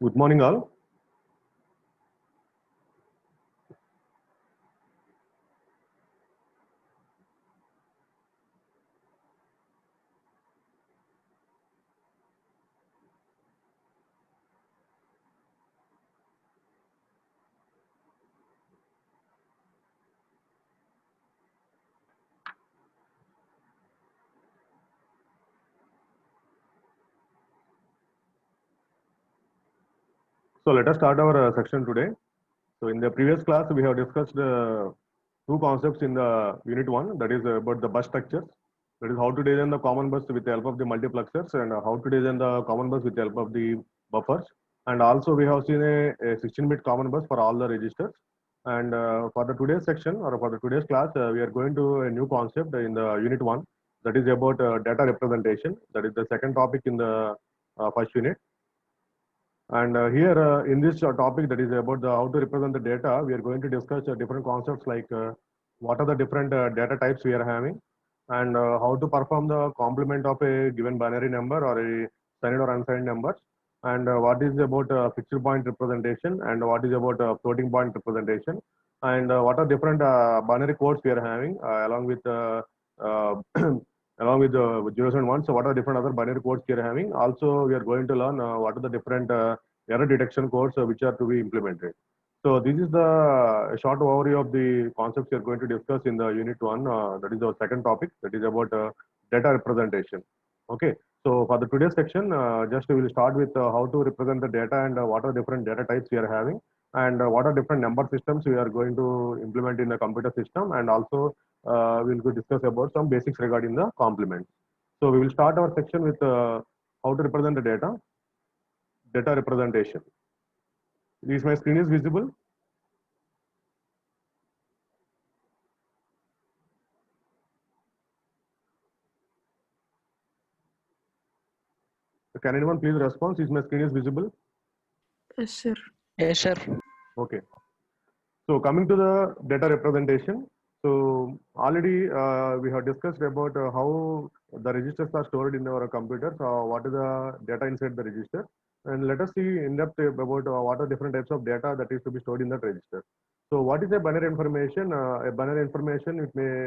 Good morning, all. So let us start our section today. So in the previous class, we have discussed two concepts in the unit one, that is about the bus structures. That is how to design the common bus with the help of the multiplexers and how to design the common bus with the help of the buffers. And also we have seen a 16-bit common bus for all the registers. And for the today's section or for the today's class, we are going to a new concept in the unit one, that is about data representation. That is the second topic in the first unit. And here in this topic, that is about the how to represent the data, we are going to discuss different concepts like what are the different data types we are having, and how to perform the complement of a given binary number or a signed or unsigned numbers, and what is about fixed point representation, and what is about floating point representation, and what are different binary codes we are having along with uh, along with the zeros and ones. So what are different other binary codes we are having? Also, we are going to learn what are the different error detection codes which are to be implemented. So this is the short overview of the concepts we are going to discuss in the unit one. That is our second topic. That is about data representation. Okay. So for the today's section, just we will start with how to represent the data and what are different data types we are having, and what are different number systems we are going to implement in the computer system, and also we will discuss about some basics regarding the complement. So we will start our section with how to represent the data representation. Is my screen is visible? Can anyone please respond? Is my screen is visible? Yes, sir. Yes, sir. Okay. So coming to the data representation, so already we have discussed about how the registers are stored in our computers, what is the data inside the register, and let us see in depth about what are different types of data that is to be stored in that register. So what is a binary information? A binary information, it may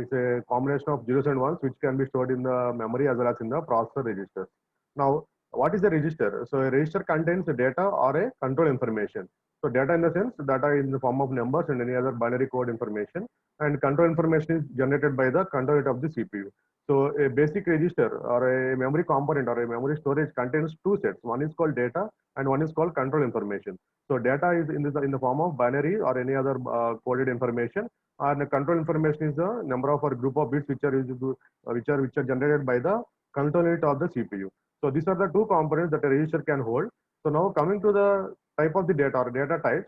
is a combination of zeros and ones which can be stored in the memory as well as in the processor register. Now, what is a register? So a register contains data or a control information. So data in the sense, data in the form of numbers and any other binary code information, and control information is generated by the control unit of the CPU. So a basic register or a memory component or a memory storage contains two sets. One is called data and one is called control information. So data is in the form of binary or any other coded information, and the control information is the number of or group of bits which are used to which are generated by the control unit of the CPU. So these are the two components that a register can hold. So now coming to the type of the data or data types.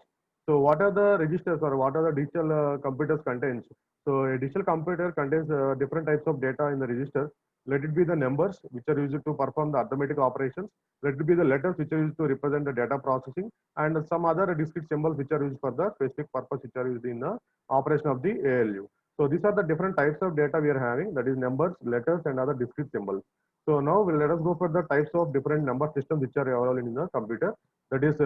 So what are the registers or what are the digital computers contains? So a digital computer contains different types of data in the registers. Let it be the numbers which are used to perform the arithmetic operations. Let it be the letters which are used to represent the data processing, and some other discrete symbols which are used for the specific purpose which are used in the operation of the ALU. So these are the different types of data we are having, that is numbers, letters, and other discrete symbols. So now let us go for the types of different number systems which are available in the computer. That is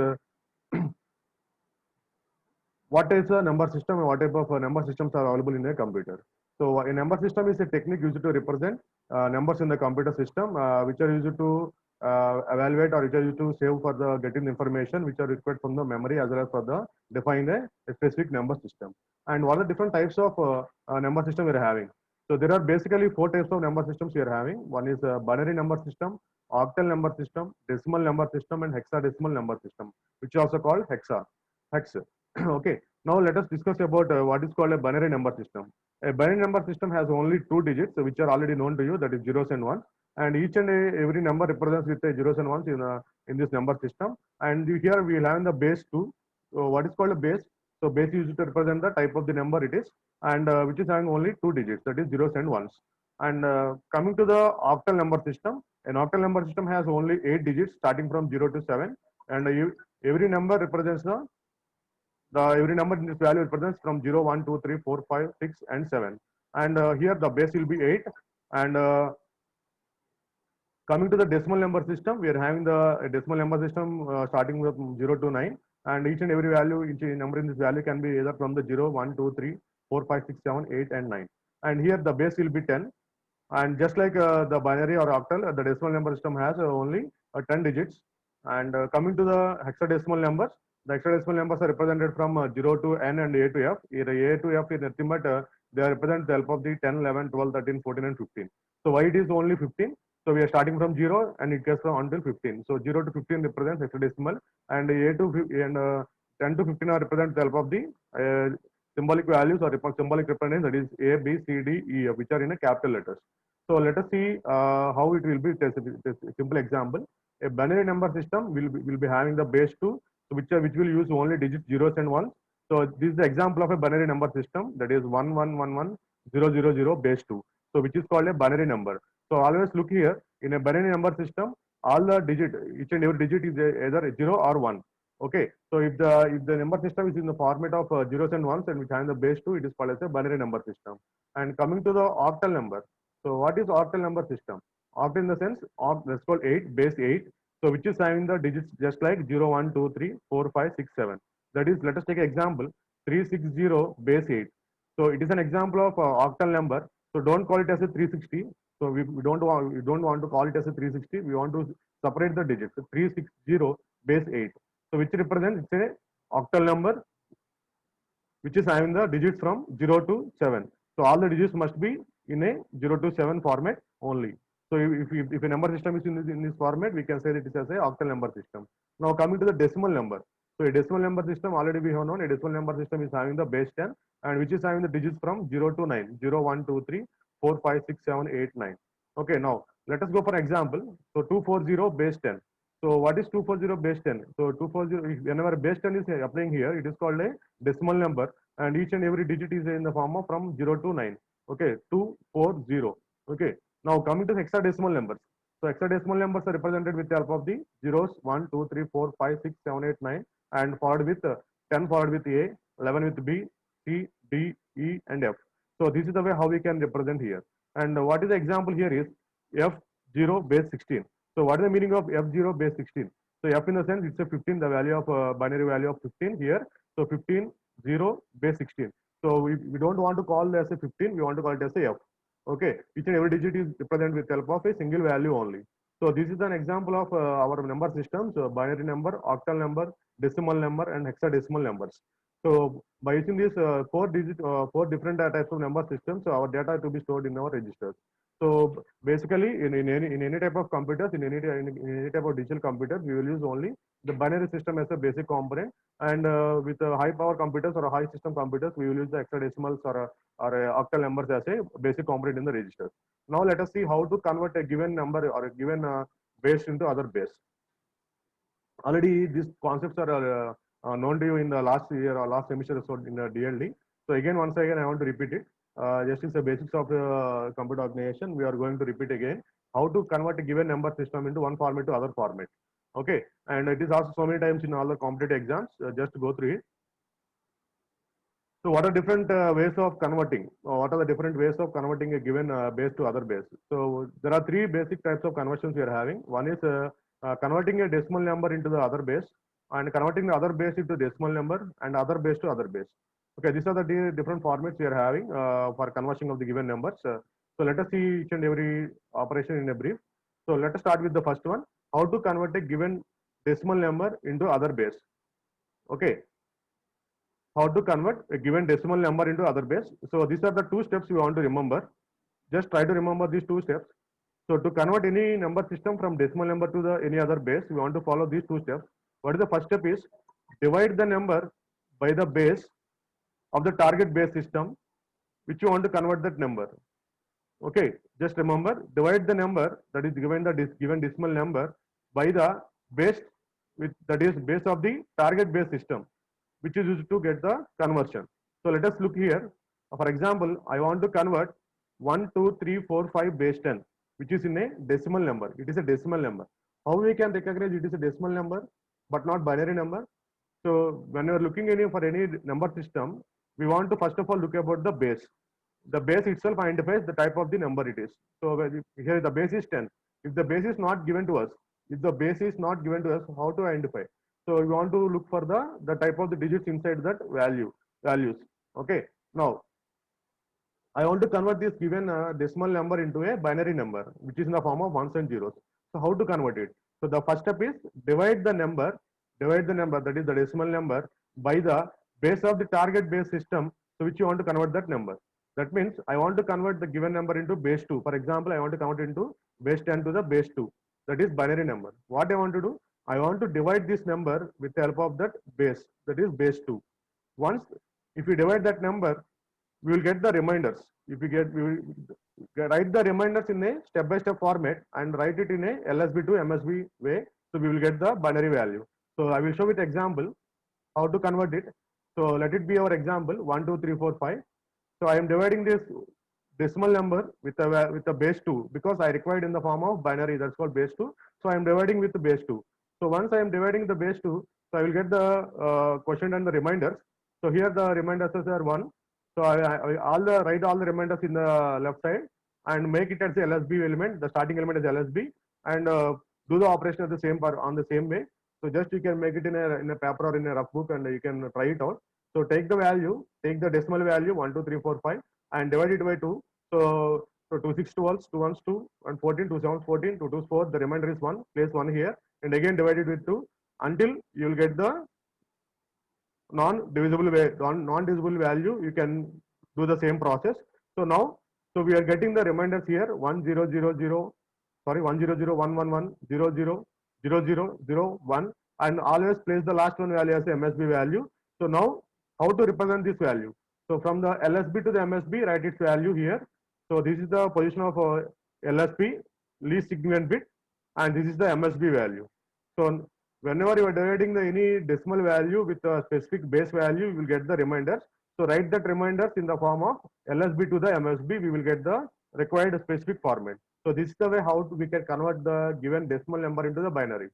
what is a number system and what type of number systems are available in a computer. So a number system is a technique used to represent numbers in the computer system, which are used to evaluate or which are used to save for the getting information which are required from the memory as well as for the define a specific number system. And what are different types of number system we are having? So there are basically four types of number systems we are having. One is a binary number system, octal number system, decimal number system, and hexadecimal number system, which is also called hex. Okay. Now let us discuss about what is called a binary number system. A binary number system has only two digits, which are already known to you, that is zeros and ones. And each and every number represents with a zeros and ones in this number system. And here we will have in the base two. So what is called a base? So base is used to represent the type of the number it is, and which is having only two digits, that is zeros and ones. And coming to the octal number system, an octal number system has only 8 digits starting from 0 to 7, and every number represents the every number in this value represents from 0, 1, 2, 3, 4, 5, 6, and 7. And here the base will be 8, and Coming to the decimal number system, we are having the decimal number system starting with 0 to 9, and each and every value, each number in this value can be either from the 0, 1, 2, 3, 4, 5, 6, 7, 8, and 9. And here the base will be 10. And just like the binary or octal, the decimal number system has only 10 digits. And coming to the hexadecimal numbers, the hexadecimal numbers are represented from 0 to n and a to f. Here a to f is nothing but they are represent the help of the 10, 11, 12, 13, 14, and 15. So why it is only 15? So we are starting from 0 and it goes from until 15. So 0 to 15 represents hexadecimal, and a to 10 to 15 are represent the help of the symbolic values or symbolic representatives, that is A, B, C, D, E, F, which are in a capital letters. So let us see how it will be tested. Simple example: a binary number system will be having the base 2, so which will use only digits zeros and ones. So this is the example of a binary number system, that is 1111 000 base 2. So which is called a binary number. So always look here, in a binary number system, all the digit, each and every digit is either 0 or 1. Okay, so if the number system is in the format of zeros and ones and which has the base 2, it is called as a binary number system. And coming to the octal number. So what is octal number system? Octal in the sense of, let's call 8, base 8. So which is having the digits just like 0, 1, 2, 3, 4, 5, 6, 7. That is, let us take an example, 360 base 8. So it is an example of octal number. So don't call it as a 360. So we don't want to call it as a 360. We want to separate the digits. So 360 base 8. So which represents, it's a octal number which is having the digits from 0 to 7. So all the digits must be in a 0 to 7 format only. So if a number system is in this format, we can say that it is as a octal number system. Now coming to the decimal number. So a decimal number system, already we have known a decimal number system is having the base 10, and which is having the digits from 0 to 9. 0, 1, 2, 3, 4, 5, 6, 7, 8, 9. Okay, now let us go for example. So 240 base 10. So what is 240 base 10? So 240, whenever base 10 is applying here, it is called a decimal number, and each and every digit is in the form of from 0 to 9. Okay, 240. Okay, now coming to hexadecimal numbers. So hexadecimal numbers are represented with the help of the zeros 1, 2, 3, 4, 5, 6, 7, 8, 9, and followed with 10 followed with A, 11 with B, C, D, E, and F. So this is the way how we can represent here. And what is the example here is F0 base 16. So what is the meaning of F0 base 16? So F in the sense it's a 15, the value of binary value of 15 here. So 15, 0 base 16. So we don't want to call as a 15, we want to call it as a F. Okay, each and every digit is represented with help of a single value only. So this is an example of our number systems: binary number, octal number, decimal number, and hexadecimal numbers. So by using these four different types of number systems, so our data to be stored in our registers. So basically, in any type of computers, in any type of digital computers, we will use only the binary system as a basic component, and with high power computers or high system computers, we will use the hexadecimals or octal numbers as a basic component in the registers. Now let us see how to convert a given number or a given base into other base. Already these concepts are known to you in the last year or last semester in the DLD. So again, once again, I want to repeat it. Just is the basics of computer organization. We are going to repeat again how to convert a given number system into one format to other format. Okay, and it is asked so many times in all the competitive exams. Just to go through it. So what are different ways of converting? What are the different ways of converting a given base to other base? So there are three basic types of conversions we are having. One is converting a decimal number into the other base, and converting the other base into decimal number, and other base to other base. Okay, these are the different formats we are having for conversion of the given numbers. So let us see each and every operation in a brief. So let us start with the first one: how to convert a given decimal number into other base. Okay, how to convert a given decimal number into other base. So these are the two steps we want to remember. Just try to remember these two steps. So to convert any number system from decimal number to the any other base, we want to follow these two steps. What is the first step is divide the number by the base of the target base system which you want to convert that number. Okay, just remember, divide the number that is given the given decimal number by the base with that is base of the target base system which is used to get the conversion. So let us look here. For example, I want to convert 1, 2, 3, 4, 5 base 10, which is in a decimal number. It is a decimal number. How we can recognize it is a decimal number but not binary number? So when you are looking for any number system, we want to first of all look about the base. The base itself identifies the type of the number it is. So here the base is 10. If the base is not given to us, how to identify? So we want to look for the type of the digits inside that values. Okay. Now I want to convert this given decimal number into a binary number, which is in the form of ones and zeros. So how to convert it? So the first step is divide the number, that is the decimal number, by the base of the target base system to which you want to convert that number. That means I want to convert the given number into base 2. For example, I want to convert it into base 10 to the base 2. That is binary number. What I want to do? I want to divide this number with the help of that base, that is base 2. Once, if you divide that number, we will get the reminders. If we will write the reminders in a step-by-step format and write it in a LSB to MSB way. So we will get the binary value. So I will show with example how to convert it. So let it be our example 1, 2, 3, 4, 5. So I am dividing this decimal number with a base 2 because I required in the form of binary, that's called base 2. So I am dividing with the base 2. So once I am dividing the base 2, so I will get the quotient and the reminders. So here the reminders are 1. So I write all the reminders in the left side and make it as a LSB element. The starting element is LSB and do the operation at the same on the same way. So just you can make it in a paper or in a rough book and you can try it out. So take the value, take the decimal value 1, 2, 3, 4, 5 and divide it by 2. So 2, 6, 2 ones, 2 ones, 2 and 14, 2, 7, 14, 2, 2, 4. The remainder is 1. Place 1 here and again divide it with 2 until you will get the non-divisible value. You can do the same process. So now, so we are getting the reminders here 1 0 0 0, sorry 1 0 0 1 1 1 0 0 0 0 0 1 and always place the last one value as a MSB value. So now how to represent this value? So from the LSB to the MSB, write its value here. So this is the position of LSB, least significant bit, and this is the MSB value. So whenever you are dividing any decimal value with a specific base value, you will get the reminders. So write that reminders in the form of LSB to the MSB, we will get the required specific format. So this is the way how we can convert the given decimal number into the binary.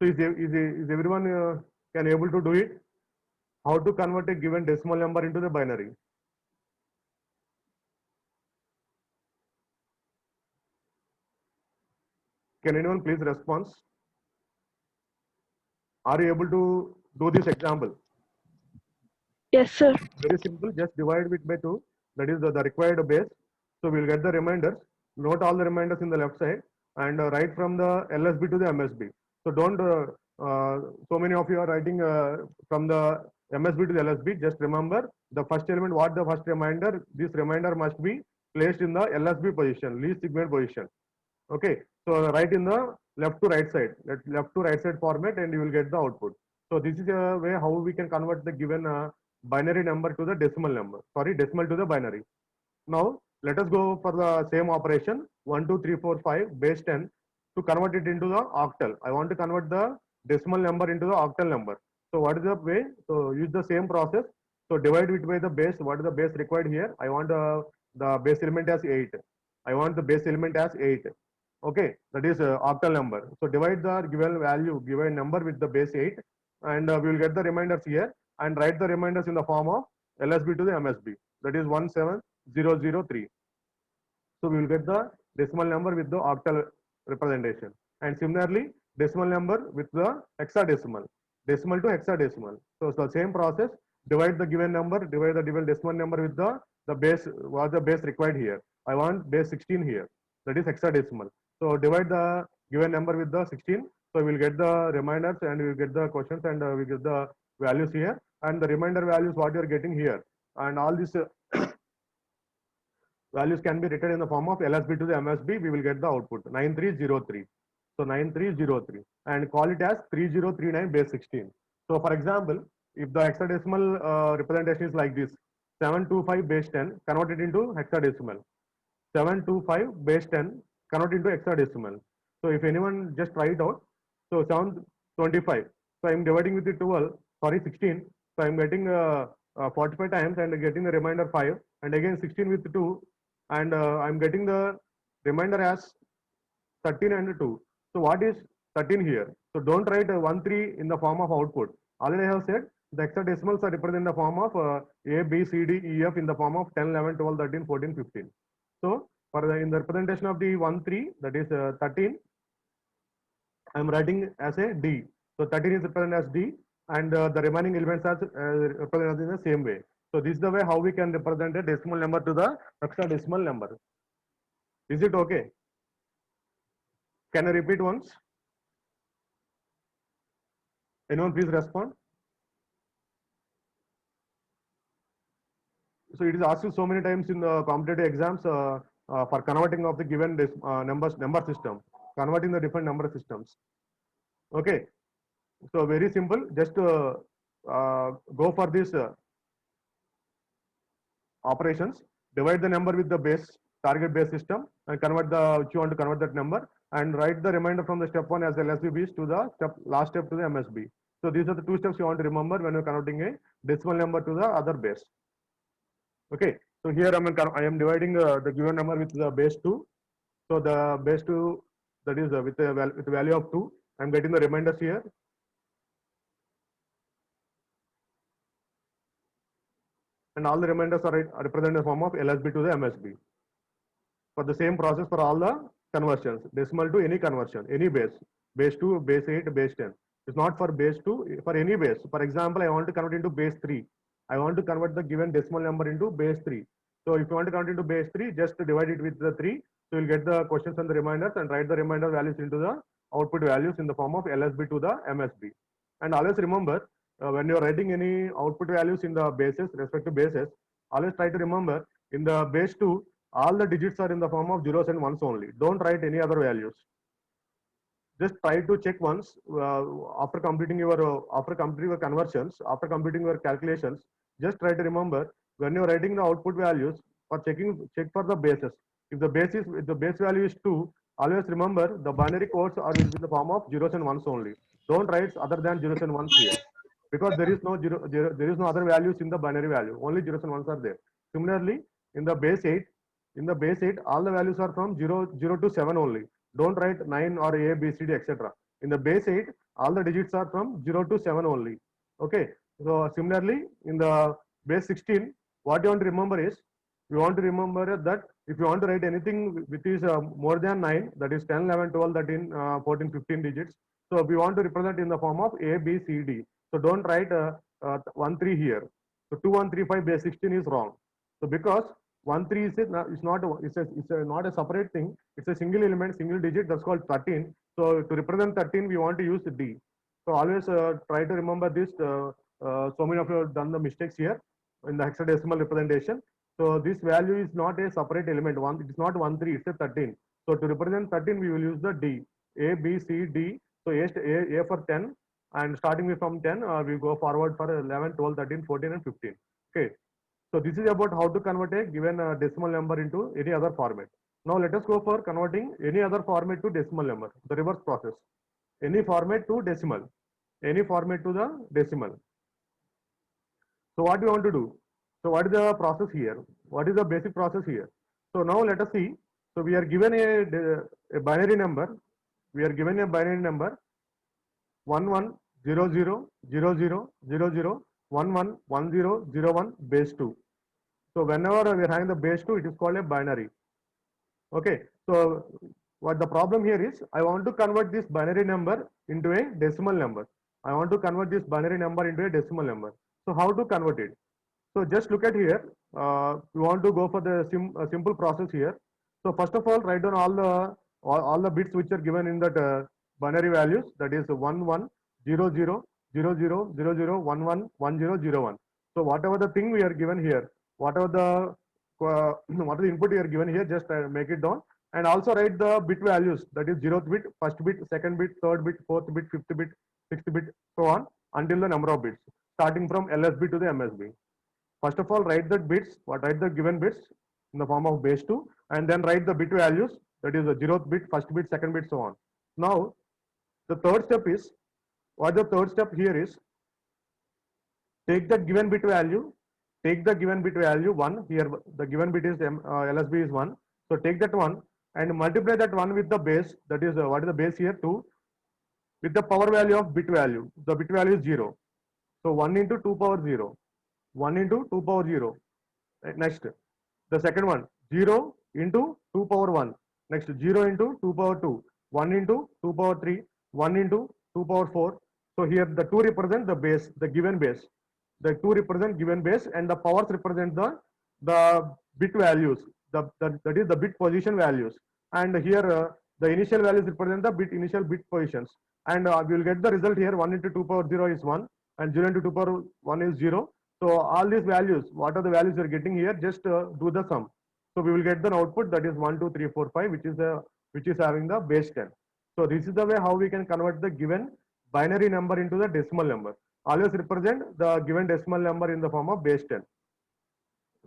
So is everyone can able to do it? How to convert a given decimal number into the binary? Can anyone please respond? Are you able to do this example? Yes, sir. Very simple, just divide it by 2. That is the required base. So we'll get the reminders. Note all the reminders in the left side and write from the LSB to the MSB. So don't, so many of you are writing from the MSB to the LSB. Just remember the first element, what the first reminder, this reminder must be placed in the LSB position, least significant position. Okay, so write in the left to right side, left to right side format and you will get the output. So this is a way how we can convert the given binary number to the decimal number, decimal to the binary. Now let us go for the same operation 1, 2, 3, 4, 5 base 10 to convert it into the octal. I want to convert the decimal number into the octal number. So what is the way? So use the same process. So divide it by the base. What is the base required here? I want the base element as 8. I want the base element as 8. Okay, that is octal number. So divide the given value, given number with the base 8 and we will get the reminders here and write the reminders in the form of LSB to the MSB, that is 17003. So we will get the decimal number with the octal representation and similarly decimal number with the hexadecimal, decimal to hexadecimal. So it's the same process, divide the given number, divide the given decimal number with the base, what the base required here. I want base 16 here, that is hexadecimal. So divide the given number with the 16. So we will get the reminders and we will get the questions and we get the values here and the reminder values what you are getting here and all these values can be written in the form of LSB to the MSB. We will get the output 9303. So 9303 and call it as 3039 base 16. So for example, if the hexadecimal representation is like this 725 base 10 converted into hexadecimal, 725 base 10 convert into hexadecimal. So if anyone just try it out, so 725. So I am dividing with the 16. So I am getting 45 times and getting the remainder 5 and again 16 with 2 and I am getting the remainder as 13 and 2. So what is 13 here? So don't write 1 3 in the form of output. Already I have said the hexadecimals are represented in the form of A, B, C, D, E, F in the form of 10, 11, 12, 13, 14, 15. So in the representation of the 1 3, that is 13, I am writing as a D. So 13 is represented as D, and the remaining elements are represented in the same way. So this is the way how we can represent a decimal number to the hexadecimal number. Is it okay? Can I repeat once? Anyone please respond? So it is asked you so many times in the competitive exams for converting of the given number system, converting the different number systems. Okay, so very simple. Just go for this operations. Divide the number with the base target base system and convert the which you want to convert that number, and write the remainder from the step 1 as LSB to the last step to the MSB. So these are the two steps you want to remember when you're converting a decimal number to the other base. Okay, so here I am dividing the given number with the base 2. So the base 2, that is with the value of 2. I'm getting the remainders here. And all the remainders are represented in the form of LSB to the MSB. For the same process for all the conversions, decimal to any conversion, any base 2, base 8, base 10. It's not for base 2, for any base. For example, I want to convert into base 3. I want to convert the given decimal number into base 3. So if you want to convert into base 3, just divide it with the 3. So you'll get the questions and the reminders and write the reminder values into the output values in the form of LSB to the MSB. And always remember, when you're writing any output values in the bases, respective bases, always try to remember in the base 2, all the digits are in the form of zeros and ones only. Don't write any other values. Just try to check once after completing your conversions, after completing your calculations. Just try to remember when you're writing the output values for check for the bases. If the base value is 2, always remember the binary codes are in the form of zeros and ones only. Don't write other than zeros and ones here, because there is no other values in the binary value. Only zeros and ones are there. Similarly, in the base 8, all the values are from 0 to 7 only. Don't write 9 or A, B, C, D, etc. In the base 8, all the digits are from 0 to 7 only. Okay. So similarly, in the base 16, what you want to remember is, you want to remember that if you want to write anything which is more than 9, that is 10, 11, 12, 13, 14, 15 digits. So we want to represent in the form of A, B, C, D. So don't write 1, 3 here. So 2, 1, 3, 5 base 16 is wrong. So because 1, 3 is not a separate thing. It's a single element, single digit. That's called 13. So to represent 13, we want to use D. So always try to remember this. So many of you have done the mistakes here in the hexadecimal representation. So this value is not a separate element. It is not 1, 3. It's a 13. So to represent 13, we will use the D. A, B, C, D. So A for 10. And starting from 10, we go forward for 11, 12, 13, 14, and 15. Okay. So this is about how to convert a given decimal number into any other format. Now let us go for converting any other format to decimal number, the reverse process. Any format to decimal. Any format to the decimal. So what we want to do? So what is the process here? What is the basic process here? So now let us see. So we are given a binary number. We are given a binary number 11000000111001 base 2. So whenever we are having the base 2, it is called a binary. Okay. So what the problem here is, I want to convert this binary number into a decimal number. I want to convert this binary number into a decimal number. So how to convert it? So just look at here. We want to go for the simple process here. So first of all, write down all the bits which are given in that binary values. That is 11000000111001. So whatever the thing we are given here, whatever the input we are given here, just make it down, and also write the bit values. That is 0th bit, first bit, second bit, third bit, fourth bit, fifth bit, sixth bit, so on until the number of bits, starting from LSB to the MSB. First of all, write the bits, write the given bits in the form of base 2, and then write the bit values, that is the 0th bit, first bit, second bit, so on. Now, the third step is, what the third step here is, take the given bit value, 1, here the given bit is LSB is 1. So take that 1 and multiply that 1 with the base, that is what is the base here, 2, with the power value of bit value. The bit value is 0. So 1 into 2 power 0. 1 into 2 power 0. Next, the second one, 0 into 2 power 1. Next 0 into 2 power 2. 1 into 2 power 3. 1 into 2 power 4. So here the 2 represent the base, the given base. The 2 represent given base, and the powers represent the bit values, that is the bit position values. And here the initial values represent the initial bit positions. And we will get the result here. 1 into 2 power 0 is 1, and 0 into 2 power 1 is 0. So all these values, what are the values you are getting here? Just do the sum. So we will get the output, that is 1, 2, 3, 4, 5, which is having the base 10. So this is the way how we can convert the given binary number into the decimal number. Always represent the given decimal number in the form of base 10.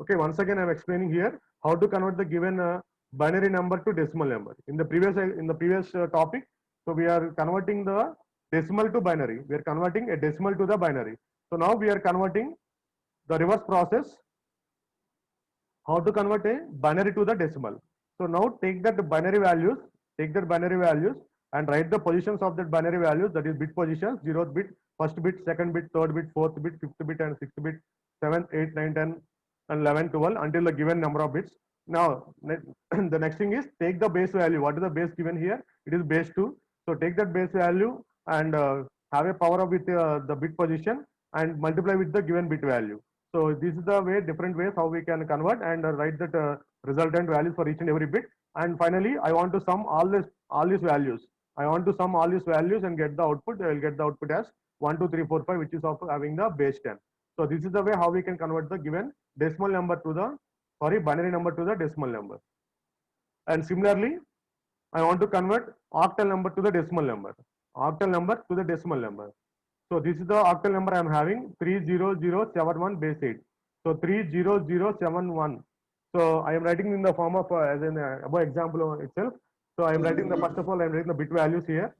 Okay, once again I am explaining here how to convert the given binary number to decimal number. In the previous topic, so we are converting the decimal to binary. We are converting a decimal to the binary. So now we are converting the reverse process. How to convert a binary to the decimal? So now take that binary values, and write the positions of that binary values, that is bit positions, 0th bit, first bit, second bit, third bit, fourth bit, fifth bit, and sixth bit, 7th, 8th, 9th, 10, and 11, 12 until the given number of bits. Now the next thing is take the base value. What is the base given here? It is base 2. So take that base value and have a power of with the bit position and multiply with the given bit value. So this is the way, different ways how we can convert and write that resultant values for each and every bit. And finally, I want to sum all these values. I want to sum all these values and get the output. I will get the output as 1, 2, 3, 4, 5, which is of having the base 10. So this is the way how we can convert the given decimal number to the binary number to the decimal number. And similarly, I want to convert octal number to the decimal number. Octal number to the decimal number. So this is the octal number I am having, 30071 base 8. So 30071. So I am writing in the form of as an above example itself. So I am writing the, first of all I am writing the bit values here.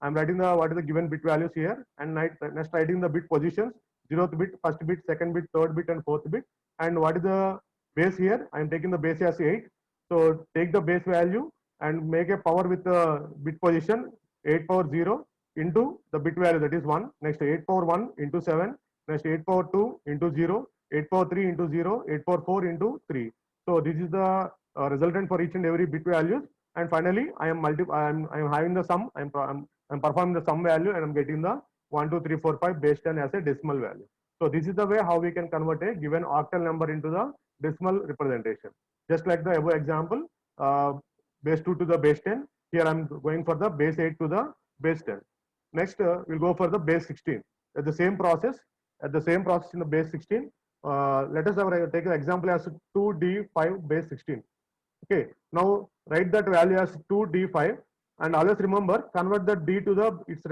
I am writing the what is the given bit values here, and next writing the bit positions, 0th bit, first bit, second bit, third bit, and fourth bit. And what is the base here? I am taking the base as 8. So take the base value and make a power with the bit position 8 power 0 into the bit value, that is 1. Next 8 power 1 into 7. Next 8 power 2 into 0. 8 power 3 into 0. 8 power 4 into 3. So this is the resultant for each and every bit values. And finally, I am having the sum. I'm performing the sum value, and I'm getting the 1, 2, 3, 4, 5 base 10 as a decimal value. So this is the way how we can convert a given octal number into the decimal representation. Just like the above example, base 2 to the base 10. Here I'm going for the base 8 to the base 10. Next, we'll go for the base 16. At the same process, in the base 16, let us take an example as 2d5 base 16. Okay, now write that value as 2d5, and always remember convert the d to the its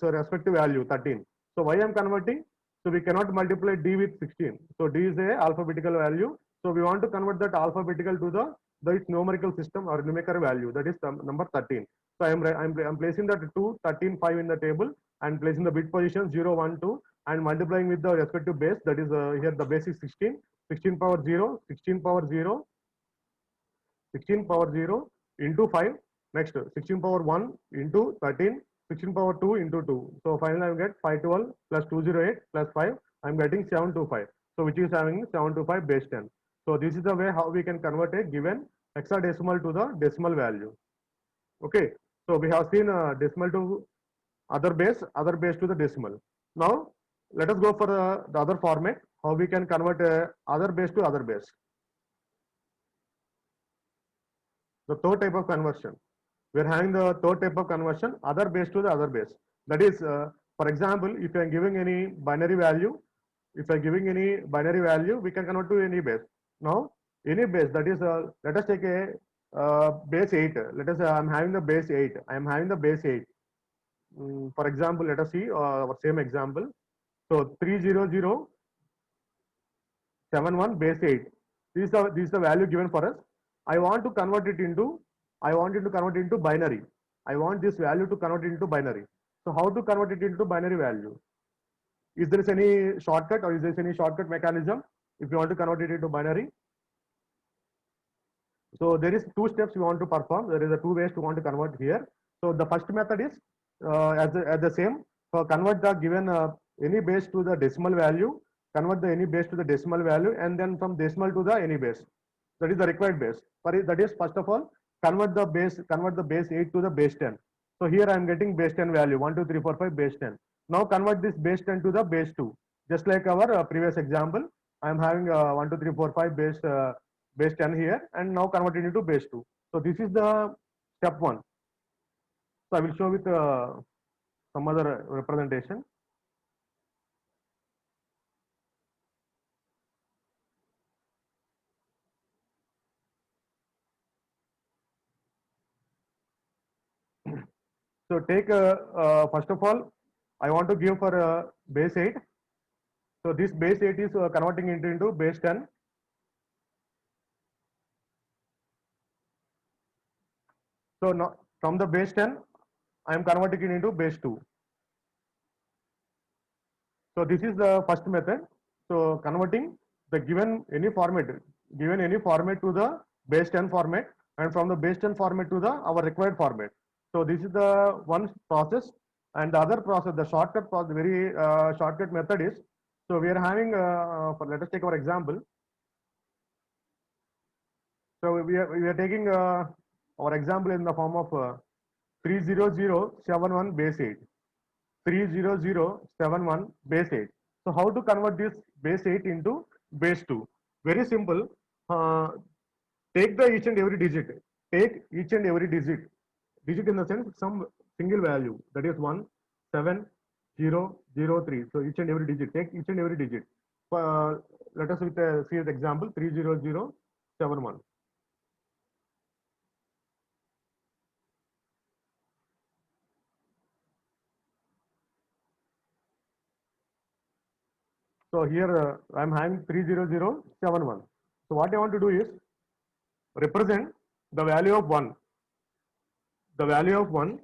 respective value 13. So why I'm converting? So we cannot multiply d with 16. So d is a alphabetical value. So we want to convert that alphabetical to the its numerical system or numerical value, that is number 13. So I'm placing that 2, 13, 5 in the table and placing the bit position 0, 1, 2 and multiplying with the respective base, that is here the base is 16, 16 power 0, 16 power 0, 16 power 0 into 5. Next 16 power 1 into 13, 16 power 2 into 2. So finally I will get 512 plus 208 plus 5. I am getting 725. So which is having 725 base 10. So this is the way how we can convert a given hexadecimal to the decimal value. Okay. So we have seen decimal to other base to the decimal. Now let us go for the other format. How we can convert other base to other base. The third type of conversion. We are having the third type of conversion, other base to the other base. That is, for example, if I am giving any binary value, we can convert to any base. Now, any base, that is, let us take a base 8. Let us say I am having the base 8. I am having the base 8. For example, let us see our same example. So 30071 base 8. This is the value given for us. I want to convert it into binary. I want this value to convert it into binary. So how to convert it into binary value? Is there any shortcut, or is there any shortcut mechanism if you want to convert it into binary? So there is 2 steps you want to perform. There is 2 ways to want to convert here. So the first method is as the same. So convert the given any base to the decimal value. Convert the any base to the decimal value, and then from decimal to the any base. That is the required base. That is first of all convert the base 8 to the base 10. So here I am getting base 10 value 1 2 3 4 5 base 10. Now convert this base 10 to the base 2. Just like our previous example, I am having 1 2 3 4 5 base 10 here, and now convert it into base 2. So this is the step 1. So I will show with some other representation. So take first of all, I want to give for base 8. So this base 8 is converting it into base 10. So now from the base 10, I am converting it into base 2. So this is the first method. So converting the given any format to the base 10 format, and from the base 10 format to the our required format. So this is the one process, and the other process, the shortcut process, very shortcut method is, so we are having let us take our example. So we are taking our example in the form of 30071 base 8. 30071 base 8. So how to convert this base 8 into base 2? Very simple. Uh, take the each and every digit. Take each and every digit. Digit in the sense some single value, that is 1, 7, 0, 0, 3. So each and every digit. Take each and every digit. Let us see the example 30071. So here I am having 30071. So what I want to do is represent the value of 1. The value of 1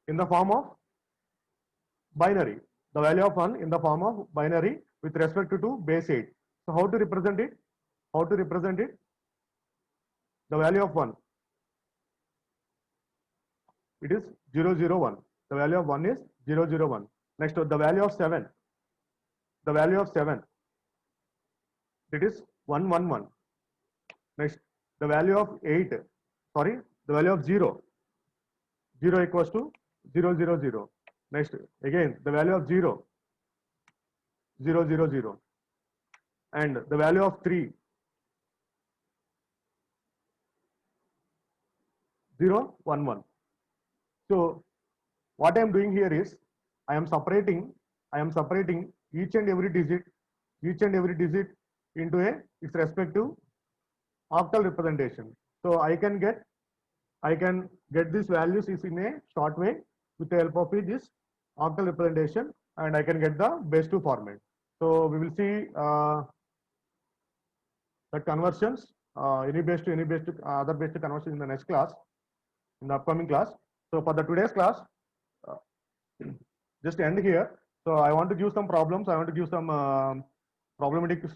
in the form of binary. The value of 1 in the form of binary with respect to base 8. So how to represent it? How to represent it? The value of 1. It is 001. The value of 1 is 001. Next, the value of 7. The value of 7. It is 111. Next, the value of 8. Sorry, the value of 0. 0 equals to 000. Next, again, the value of 0. 000. And the value of 3. 011. So what I am doing here is I am separating each and every digit into its respective octal representation. So I can get these values is in a short way with the help of this octal representation, and I can get the base 2 format. So we will see the conversions, any base to other base to conversion in the next class, in the upcoming class. So for the today's class, just end here. So I want to give some problems. I want to give some problematics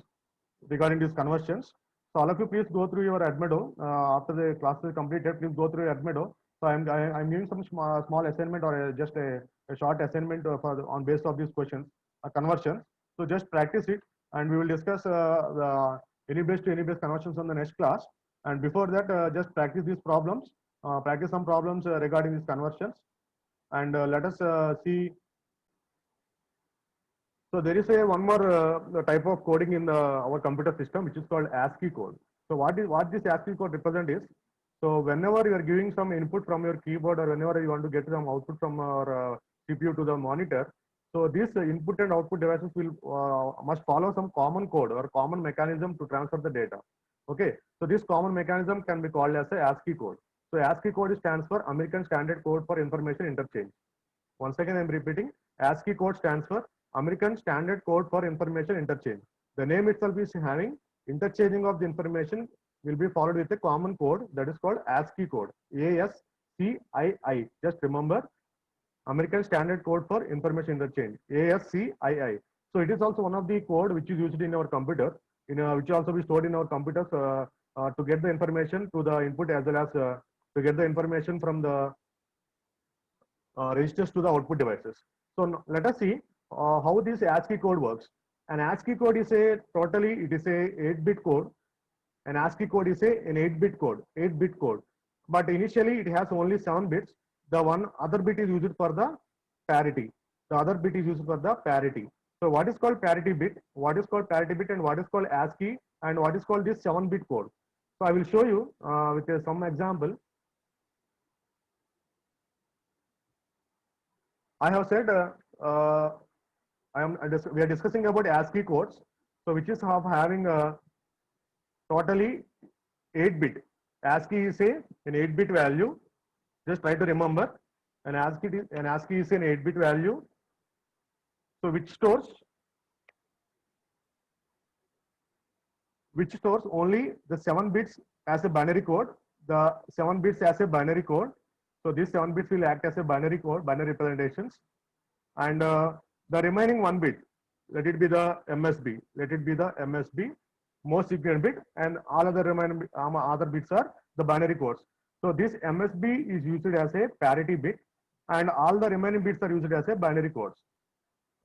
regarding these conversions. So all of you please go through your Admedo after the class is completed. Please go through your Admedo. So I'm giving some small assignment or just a short assignment on base of these questions, conversions. So just practice it, and we will discuss the any base to any base conversions on the next class. And before that, just practice these problems. Practice some problems regarding these conversions, and let us see. So there is one more type of coding in our computer system, which is called ASCII code. So what this ASCII code represent is, so whenever you are giving some input from your keyboard, or whenever you want to get some output from your CPU to the monitor, so these input and output devices will must follow some common code or common mechanism to transfer the data. Okay, so this common mechanism can be called as a ASCII code. So ASCII code stands for American Standard Code for Information Interchange. Once again, I am repeating, ASCII code stands for American Standard Code for Information Interchange. The name itself is having interchanging of the information will be followed with a common code that is called ASCII code. ASCII. Just remember, American Standard Code for Information Interchange. ASCII. So it is also one of the code which is used in our computer, which also be stored in our computers to get the information to the input, as well as to get the information from the registers to the output devices. So let us see how this ASCII code works. An ASCII code is a 8-bit code. An ASCII code is an 8-bit code, 8-bit code. But initially it has only 7 bits. The one other bit is used for the parity. The other bit is used for the parity. So what is called parity bit? What is called parity bit and what is called ASCII and what is called this 7-bit code? So I will show you with some example. I have said we are discussing about ASCII codes. So which is of having totally 8-bit. ASCII is an 8-bit value. Just try to remember an ASCII is an 8-bit value. So which stores only the 7 bits as a binary code. The 7 bits as a binary code. So these 7 bits will act as a binary code, binary representations. And the remaining 1 bit, let it be the MSB. Let it be the MSB, most significant bit, and all other remaining other bits are the binary codes. So this MSB is used as a parity bit, and all the remaining bits are used as a binary codes.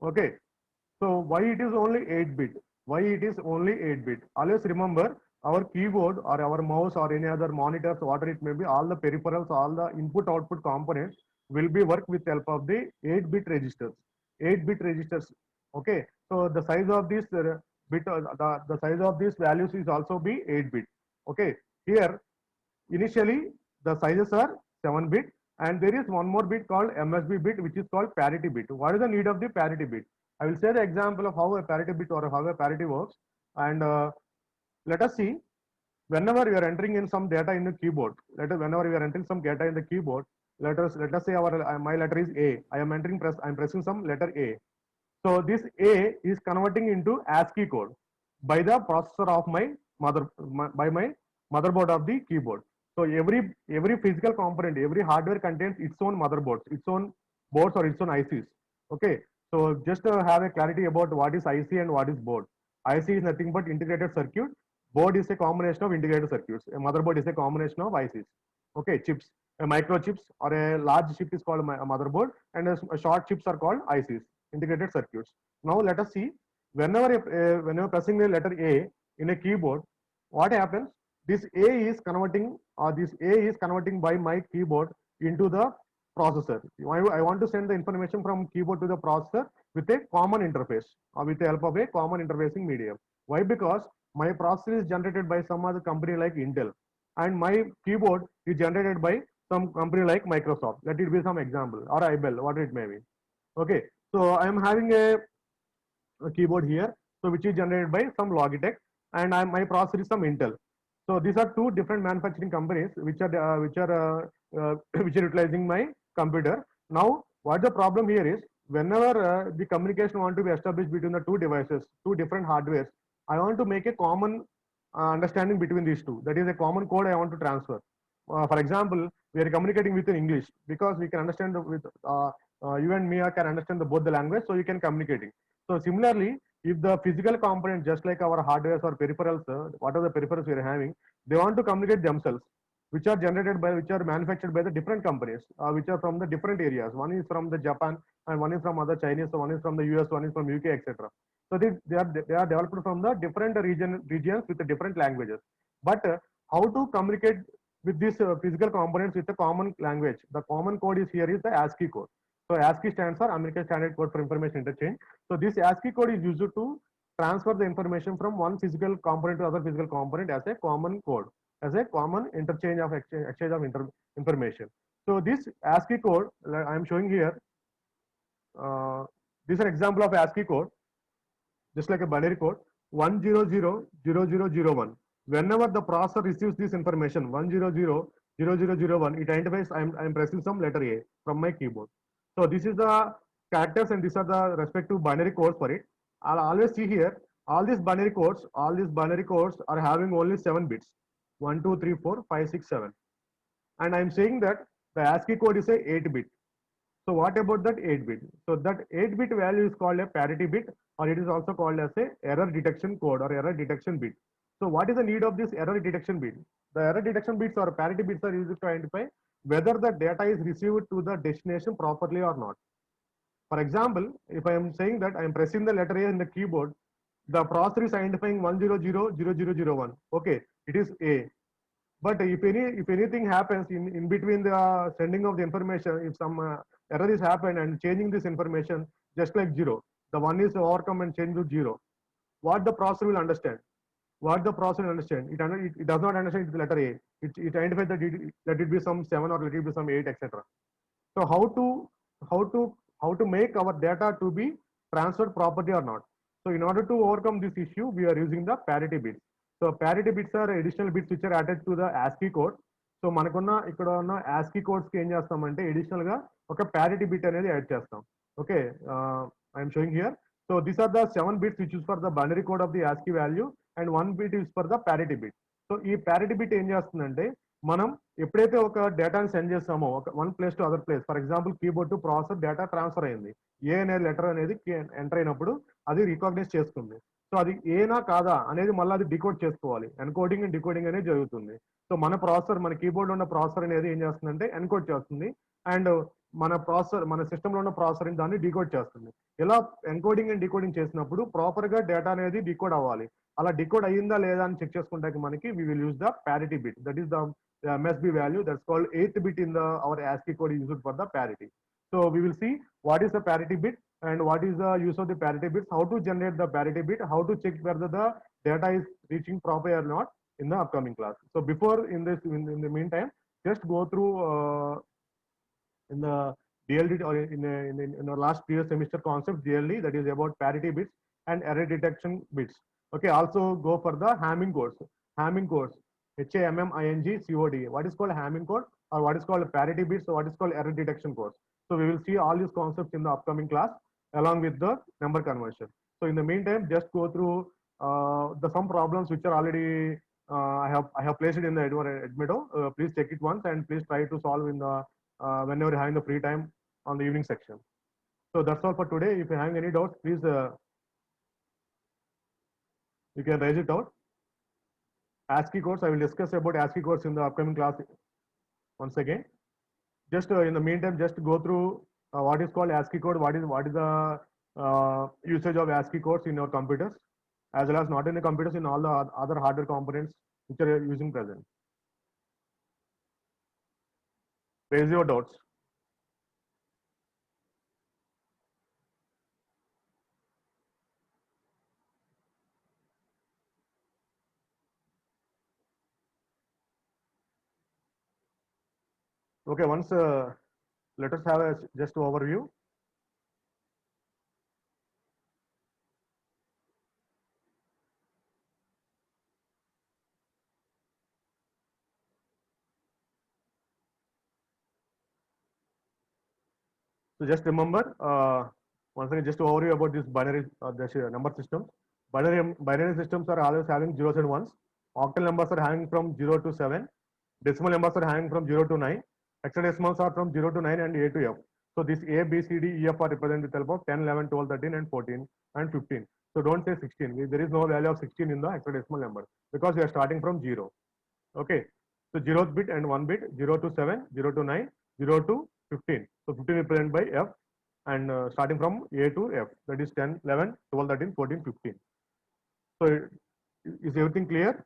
Okay. So why it is only 8-bit? Why it is only 8-bit? Always remember our keyboard or our mouse or any other monitors, whatever it may be, all the peripherals, all the input-output components will be worked with help of the 8-bit registers. 8-bit registers. Okay. So the size of this bit, the size of these values is also be 8-bit. Okay. Here, initially the sizes are 7-bit, and there is one more bit called MSB bit, which is called parity bit. What is the need of the parity bit? I will say the example of how a parity bit or how a parity works, and let us see. Whenever you are entering in some data in the keyboard, whenever you are entering some data in the keyboard, let us say my letter is A. I'm pressing some letter A. So this A is converting into ASCII code by the processor of my motherboard of the keyboard. So every physical component, every hardware contains its own motherboards, its own boards or its own ICs. Okay. So just to have a clarity about what is IC and what is board. IC is nothing but integrated circuit. Board is a combination of integrated circuits. A motherboard is a combination of ICs. Okay, chips. A microchips or a large chip is called a motherboard, and a short chips are called ICs, integrated circuits. Now let us see. Whenever pressing the letter A in a keyboard, what happens? This A is converting, by my keyboard into the processor. I want to send the information from keyboard to the processor with a common interface or with the help of a common interfacing medium. Why? Because my processor is generated by some other company like Intel, and my keyboard is generated by some company like Microsoft. Let it be some example, or IBM, whatever it may be. Okay, so I am having a keyboard here, so which is generated by some Logitech, and my processor is some Intel. So these are two different manufacturing companies which are which are utilizing my computer. Now, what the problem here is, whenever the communication want to be established between the two devices, two different hardwares, I want to make a common understanding between these two. That is a common code I want to transfer. For example, we are communicating with in English because we can understand with you and me can understand both the language, so you can communicating. So similarly, if the physical component, just like our hardware or peripherals, what are the peripherals we are having, they want to communicate themselves, which are manufactured by the different companies, which are from the different areas. One is from the Japan, and one is from other Chinese, one is from the US, one is from UK, etc. So they are developed from the different regions with the different languages. But how to communicate with these physical components with a common language? The common code is here is the ASCII code. So ASCII stands for American Standard Code for Information Interchange. So this ASCII code is used to transfer the information from one physical component to other physical component as a common code, as a common interchange of exchange of information. So this ASCII code I am showing here. This is an example of ASCII code, just like a binary code, 1000001. Whenever the processor receives this information 1000001, it identifies I am pressing some letter A from my keyboard. So this is the characters and these are the respective binary codes for it. I'll always see here all these binary codes are having only 7 bits. 1, 2, 3, 4, 5, 6, 7. And I'm saying that the ASCII code is a 8-bit. So what about that 8-bit? So that 8-bit value is called a parity bit, or it is also called as a error detection code or error detection bit. So what is the need of this error detection bit? The error detection bits or parity bits are used to identify whether the data is received to the destination properly or not. For example, if I am saying that I am pressing the letter A in the keyboard, the processor is identifying 1000001. Okay, it is A. But if anything happens in between the sending of the information, if some error is happened and changing this information, just like 0, the 1 is overcome and change to 0. What the processor will understand? What the processor will understand? It does not understand the letter A. It identifies that let it be some 7 or let it be some 8, etc. So how to make our data to be transferred properly or not? So in order to overcome this issue, we are using the parity bits. So parity bits are additional bits which are added to the ASCII code. So మనకున్న ఇక్కడ ఉన్న ASCII codes కి ఏం చేస్తామంటే additional గా ఒక parity bit అనేది add చేస్తాం. Okay, I'm showing here. So these are the 7 bits which is for the binary code of the ASCII value and 1 bit is for the parity bit. So ఈ parity bit ఏం చేస్తుందంటే మనం ఎప్పుడైతే ఒక డేటాని send చేస్తామో ఒక one place to other place, for example keyboard to processor data transfer అయింది, ఏ అనే లెటర్ అనేది ఎంటర్ అయినప్పుడు అది రికాగ్నైజ్ చేస్తుంది. సో అది ఏనా కాదా అనేది మళ్ళీ అది డికోడ్ చేసుకోవాలి. ఎన్కోడింగ్ అండ్ డికోడింగ్ అనేది జరుగుతుంది. సో మన ప్రాసెసర్, మన కీబోర్డ్ లో ఉన్న ప్రాసెసర్ అనేది ఏం చేస్తుందంటే ఎన్కోడ్ చేస్తుంది, అండ్ మన ప్రాసెసర్, మన సిస్టమ్ లో ఉన్న ప్రాసెసర్ దాన్ని డికోడ్ చేస్తుంది. ఇలా ఎన్కోడింగ్ అండ్ డికోడింగ్ చేసినప్పుడు ప్రాపర్ గా డేటా అనేది డికోడ్ అవ్వాలి. అలా డికోడ్ అయ్యిందా లేదా అని చెక్ చేసుకుంటే మనకి we will use the parity bit, that is the MSB value, that's called 8th bit in the our ASCII code is used for the parity. So we will see what is the parity bit and what is the use of the parity bits, how to generate the parity bit, how to check whether the data is reaching properly or not in the upcoming class. So before in the meantime, just go through in the DLD or in our last previous semester concept DLD, that is about parity bits and error detection bits. Okay, also go for the Hamming codes. Hamming codes, HAMMING COD. What is called Hamming code, or what is called parity bits, or what is called error detection codes. So we will see all these concepts in the upcoming class along with the number conversion. So in the meantime, just go through some problems which are already I have placed it in the Edmodo. Please check it once and please try to solve in the whenever you're having the free time on the evening section. So that's all for today. If you're having any doubts, please you can raise it out. ASCII codes, I will discuss about ASCII codes in the upcoming class once again. Just in the meantime, just go through what is called ASCII code, what is the usage of ASCII codes in your computers, as well as not in the computers, in all the other hardware components which are using present. Raise your doubts. Okay, once let us have a just overview. So just remember, once again, just to overview about this binary number systems. Binary systems are always having zeros and ones. Octal numbers are having from 0 to 7. Decimal numbers are having from 0 to 9. Hexadecimals are from 0 to 9 and A to F. So this A, B, C, D, E, F are represented with help of 10, 11, 12, 13, and 14, and 15. So don't say 16. There is no value of 16 in the hexadecimal number because we are starting from 0. Okay. So 0th bit and 1 bit, 0 to 7, 0 to 9, 0 to 15. So 15 represented by F, and starting from A to F, that is 10, 11, 12, 13, 14, 15. So is everything clear?